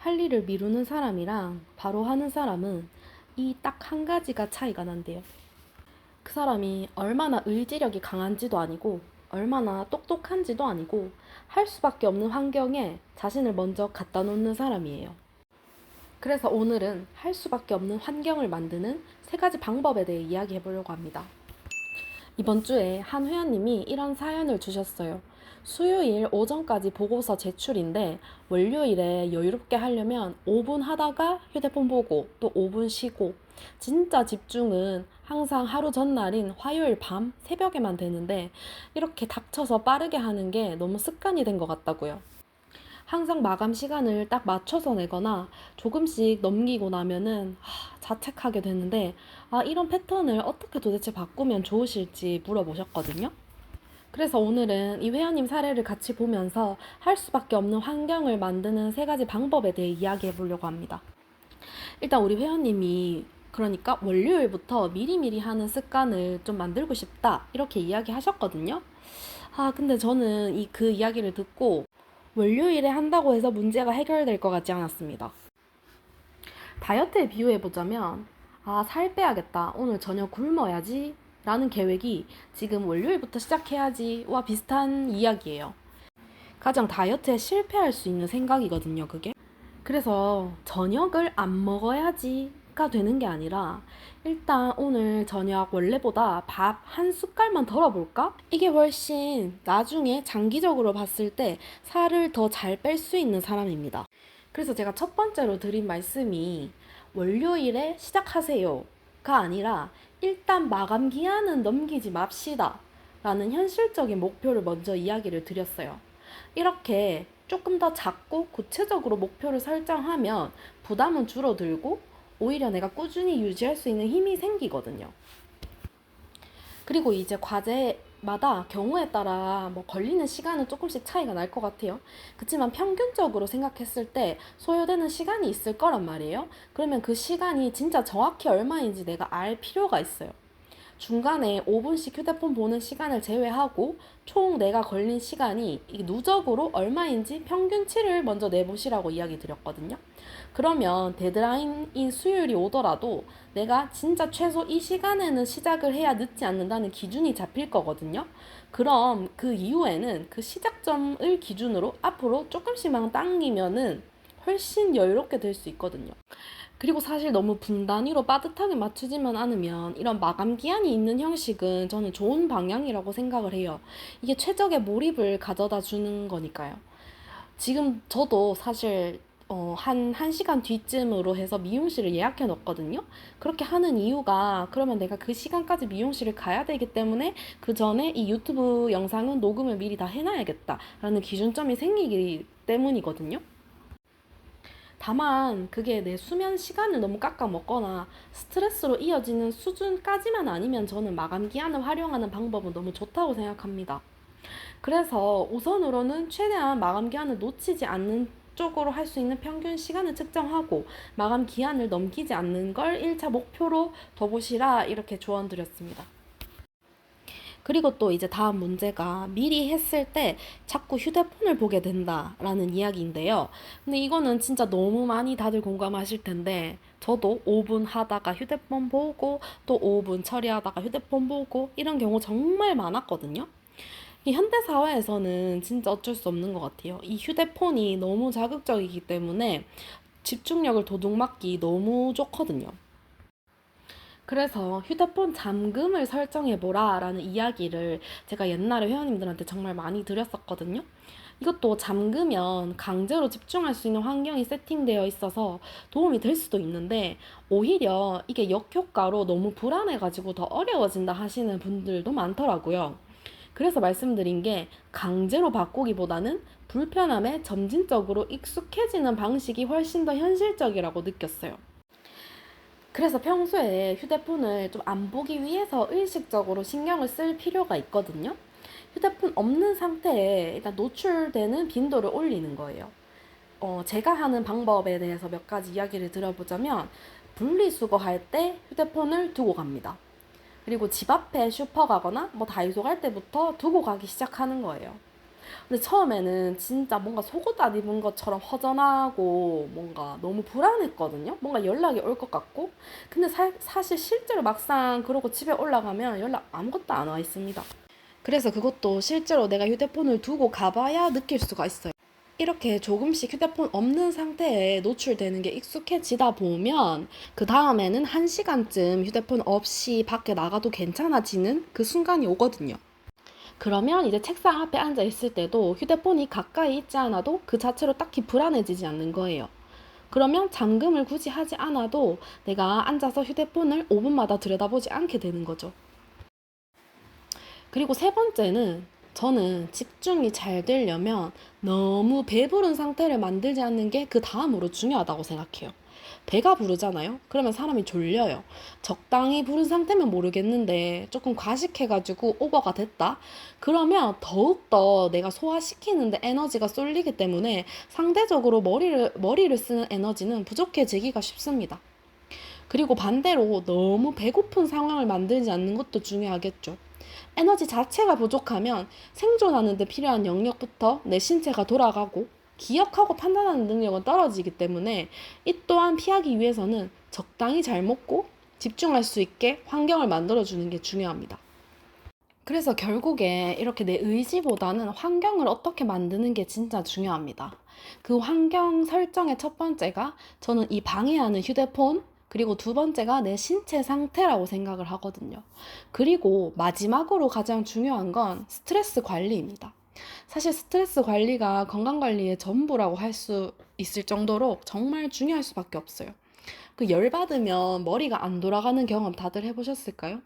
할 일을 미루는 사람이랑 바로 하는 사람은 이 딱 한 가지가 차이가 난대요. 그 사람이 얼마나 의지력이 강한지도 아니고 얼마나 똑똑한지도 아니고 할 수밖에 없는 환경에 자신을 먼저 갖다 놓는 사람이에요. 그래서 오늘은 할 수밖에 없는 환경을 만드는 세 가지 방법에 대해 이야기해 보려고 합니다. 이번 주에 한 회원님이 이런 사연을 주셨어요. 수요일 오전까지 보고서 제출인데 월요일에 여유롭게 하려면 5분 하다가 휴대폰 보고 또 5분 쉬고 진짜 집중은 항상 하루 전날인 화요일 밤 새벽에만 되는데 이렇게 닥쳐서 빠르게 하는 게 너무 습관이 된 것 같다고요. 항상 마감 시간을 딱 맞춰서 내거나 조금씩 넘기고 나면은 자책하게 되는데 이런 패턴을 어떻게 도대체 바꾸면 좋으실지 물어보셨거든요. 그래서 오늘은 이 회원님 사례를 같이 보면서 할 수밖에 없는 환경을 만드는 세 가지 방법에 대해 이야기해 보려고 합니다. 일단 우리 회원님이 그러니까 월요일부터 미리미리 하는 습관을 좀 만들고 싶다 이렇게 이야기하셨거든요. 근데 저는 그 이야기를 듣고 월요일에 한다고 해서 문제가 해결될 것 같지 않았습니다. 다이어트에 비유해보자면, 살 빼야겠다. 오늘 저녁 굶어야지. 라는 계획이 지금 월요일부터 시작해야지와 비슷한 이야기예요. 가장 다이어트에 실패할 수 있는 생각이거든요, 그게. 그래서 저녁을 안 먹어야지가 되는 게 아니라 일단 오늘 저녁 원래보다 밥 한 숟갈만 덜어볼까? 이게 훨씬 나중에 장기적으로 봤을 때 살을 더 잘 뺄 수 있는 사람입니다. 그래서 제가 첫 번째로 드린 말씀이 월요일에 시작하세요가 아니라 일단 마감 기한은 넘기지 맙시다 라는 현실적인 목표를 먼저 이야기를 드렸어요. 이렇게 조금 더 작고 구체적으로 목표를 설정하면 부담은 줄어들고 오히려 내가 꾸준히 유지할 수 있는 힘이 생기거든요. 그리고 이제 과제마다 경우에 따라 뭐 걸리는 시간은 조금씩 차이가 날 것 같아요. 그렇지만 평균적으로 생각했을 때 소요되는 시간이 있을 거란 말이에요. 그러면 그 시간이 진짜 정확히 얼마인지 내가 알 필요가 있어요. 중간에 5분씩 휴대폰 보는 시간을 제외하고 총 내가 걸린 시간이 누적으로 얼마인지 평균치를 먼저 내보시라고 이야기 드렸거든요. 그러면 데드라인인 수요일이 오더라도 내가 진짜 최소 이 시간에는 시작을 해야 늦지 않는다는 기준이 잡힐 거거든요. 그럼 그 이후에는 그 시작점을 기준으로 앞으로 조금씩만 당기면은 훨씬 여유롭게 될 수 있거든요. 그리고 사실 너무 분 단위로 빠듯하게 맞추지만 않으면 이런 마감 기한이 있는 형식은 저는 좋은 방향이라고 생각을 해요. 이게 최적의 몰입을 가져다 주는 거니까요. 지금 저도 사실 한 시간 뒤쯤으로 해서 미용실을 예약해 놓거든요. 그렇게 하는 이유가 그러면 내가 그 시간까지 미용실을 가야 되기 때문에 그 전에 이 유튜브 영상은 녹음을 미리 다 해놔야겠다라는 기준점이 생기기 때문이거든요. 다만 그게 내 수면 시간을 너무 깎아 먹거나 스트레스로 이어지는 수준까지만 아니면 저는 마감 기한을 활용하는 방법은 너무 좋다고 생각합니다. 그래서 우선으로는 최대한 마감 기한을 놓치지 않는 쪽으로 할 수 있는 평균 시간을 측정하고 마감 기한을 넘기지 않는 걸 1차 목표로 둬보시라 이렇게 조언 드렸습니다. 그리고 또 이제 다음 문제가 미리 했을 때 자꾸 휴대폰을 보게 된다라는 이야기인데요. 근데 이거는 진짜 너무 많이 다들 공감하실 텐데 저도 5분 하다가 휴대폰 보고 또 5분 처리하다가 휴대폰 보고 이런 경우 정말 많았거든요. 이 현대 사회에서는 진짜 어쩔 수 없는 것 같아요. 이 휴대폰이 너무 자극적이기 때문에 집중력을 도둑맞기 너무 좋거든요. 그래서 휴대폰 잠금을 설정해보라 라는 이야기를 제가 옛날에 회원님들한테 정말 많이 드렸었거든요. 이것도 잠그면 강제로 집중할 수 있는 환경이 세팅되어 있어서 도움이 될 수도 있는데 오히려 이게 역효과로 너무 불안해가지고 더 어려워진다 하시는 분들도 많더라고요. 그래서 말씀드린 게 강제로 바꾸기보다는 불편함에 점진적으로 익숙해지는 방식이 훨씬 더 현실적이라고 느꼈어요. 그래서 평소에 휴대폰을 좀 안 보기 위해서 의식적으로 신경을 쓸 필요가 있거든요. 휴대폰 없는 상태에 일단 노출되는 빈도를 올리는 거예요. 제가 하는 방법에 대해서 몇 가지 이야기를 드려보자면 분리수거할 때 휴대폰을 두고 갑니다. 그리고 집 앞에 슈퍼 가거나 뭐 다이소 갈 때부터 두고 가기 시작하는 거예요. 근데 처음에는 진짜 뭔가 속옷 안 입은 것처럼 허전하고 뭔가 너무 불안했거든요. 뭔가 연락이 올 것 같고. 근데 사실 실제로 막상 그러고 집에 올라가면 연락 아무것도 안 와 있습니다. 그래서 그것도 실제로 내가 휴대폰을 두고 가봐야 느낄 수가 있어요. 이렇게 조금씩 휴대폰 없는 상태에 노출되는 게 익숙해지다 보면 그 다음에는 1시간쯤 휴대폰 없이 밖에 나가도 괜찮아지는 그 순간이 오거든요. 그러면 이제 책상 앞에 앉아 있을 때도 휴대폰이 가까이 있지 않아도 그 자체로 딱히 불안해지지 않는 거예요. 그러면 잠금을 굳이 하지 않아도 내가 앉아서 휴대폰을 5분마다 들여다보지 않게 되는 거죠. 그리고 세 번째는 저는 집중이 잘 되려면 너무 배부른 상태를 만들지 않는 게 그 다음으로 중요하다고 생각해요. 배가 부르잖아요? 그러면 사람이 졸려요. 적당히 부른 상태면 모르겠는데 조금 과식해가지고 오버가 됐다? 그러면 더욱더 내가 소화시키는데 에너지가 쏠리기 때문에 상대적으로 머리를 쓰는 에너지는 부족해지기가 쉽습니다. 그리고 반대로 너무 배고픈 상황을 만들지 않는 것도 중요하겠죠. 에너지 자체가 부족하면 생존하는 데 필요한 영역부터 내 신체가 돌아가고 기억하고 판단하는 능력은 떨어지기 때문에 이 또한 피하기 위해서는 적당히 잘 먹고 집중할 수 있게 환경을 만들어주는 게 중요합니다. 그래서 결국에 이렇게 내 의지보다는 환경을 어떻게 만드는 게 진짜 중요합니다. 그 환경 설정의 첫 번째가 저는 이 방해하는 휴대폰, 그리고 두 번째가 내 신체 상태라고 생각을 하거든요. 그리고 마지막으로 가장 중요한 건 스트레스 관리입니다. 사실 스트레스 관리가 건강 관리의 전부라고 할 수 있을 정도로 정말 중요할 수밖에 없어요. 그 열받으면 머리가 안 돌아가는 경험 다들 해보셨을까요?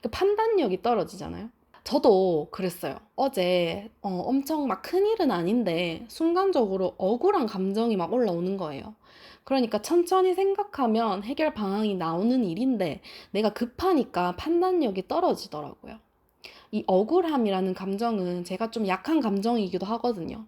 그 판단력이 떨어지잖아요. 저도 그랬어요. 어제 엄청 막 큰일은 아닌데 순간적으로 억울한 감정이 막 올라오는 거예요. 그러니까 천천히 생각하면 해결 방안이 나오는 일인데 내가 급하니까 판단력이 떨어지더라고요. 이 억울함이라는 감정은 제가 좀 약한 감정이기도 하거든요.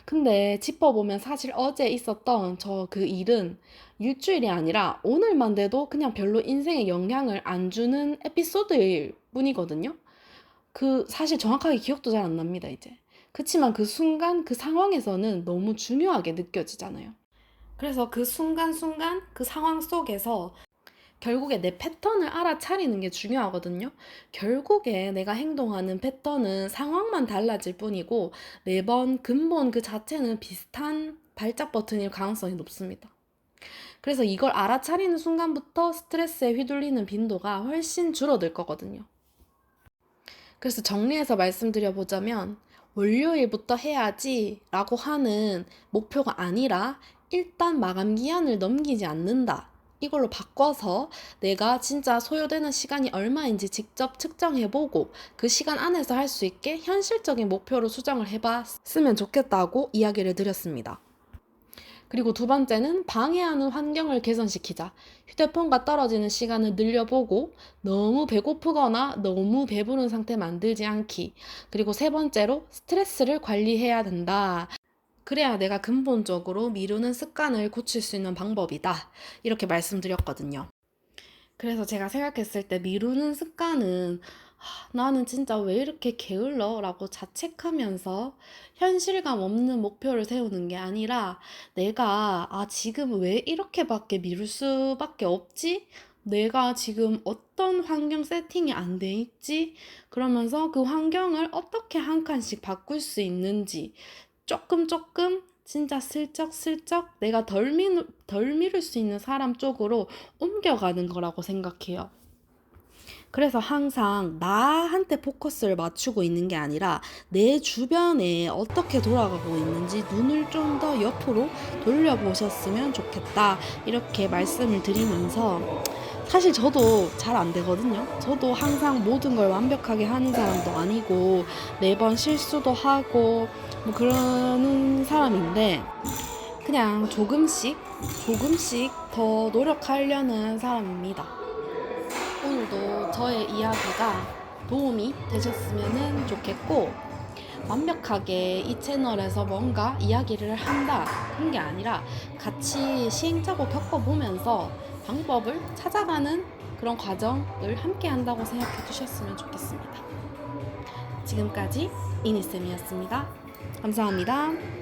근데 짚어보면 사실 어제 있었던 저 그 일은 일주일이 아니라 오늘만 돼도 그냥 별로 인생에 영향을 안 주는 에피소드일 뿐이거든요. 그 사실 정확하게 기억도 잘 안 납니다, 이제. 그치만 그 순간 그 상황에서는 너무 중요하게 느껴지잖아요. 그래서 그 순간순간 그 상황 속에서 결국에 내 패턴을 알아차리는 게 중요하거든요. 결국에 내가 행동하는 패턴은 상황만 달라질 뿐이고 매번 근본 그 자체는 비슷한 발작 버튼일 가능성이 높습니다. 그래서 이걸 알아차리는 순간부터 스트레스에 휘둘리는 빈도가 훨씬 줄어들 거거든요. 그래서 정리해서 말씀드려보자면 월요일부터 해야지 라고 하는 목표가 아니라 일단 마감 기한을 넘기지 않는다. 이걸로 바꿔서 내가 진짜 소요되는 시간이 얼마인지 직접 측정해보고 그 시간 안에서 할 수 있게 현실적인 목표로 수정을 해봤으면 좋겠다고 이야기를 드렸습니다. 그리고 두 번째는 방해하는 환경을 개선시키자. 휴대폰과 떨어지는 시간을 늘려보고 너무 배고프거나 너무 배부른 상태 만들지 않기. 그리고 세 번째로 스트레스를 관리해야 된다. 그래야 내가 근본적으로 미루는 습관을 고칠 수 있는 방법이다. 이렇게 말씀드렸거든요. 그래서 제가 생각했을 때 미루는 습관은 나는 진짜 왜 이렇게 게을러? 라고 자책하면서 현실감 없는 목표를 세우는 게 아니라 내가 지금 왜 이렇게밖에 미룰 수밖에 없지? 내가 지금 어떤 환경 세팅이 안 돼 있지? 그러면서 그 환경을 어떻게 한 칸씩 바꿀 수 있는지 조금 진짜 슬쩍슬쩍 내가 덜 미룰 수 있는 사람 쪽으로 옮겨가는 거라고 생각해요. 그래서 항상 나한테 포커스를 맞추고 있는 게 아니라 내 주변에 어떻게 돌아가고 있는지 눈을 좀 더 옆으로 돌려보셨으면 좋겠다. 이렇게 말씀을 드리면서 사실 저도 잘 안 되거든요. 저도 항상 모든 걸 완벽하게 하는 사람도 아니고 매번 실수도 하고 뭐 그러는 사람인데 그냥 조금씩 더 노력하려는 사람입니다. 오늘도 저의 이야기가 도움이 되셨으면 좋겠고 완벽하게 이 채널에서 뭔가 이야기를 한다 그런 게 아니라 같이 시행착오 겪어보면서 방법을 찾아가는 그런 과정을 함께 한다고 생각해 주셨으면 좋겠습니다. 지금까지 이니쌤이었습니다. 감사합니다.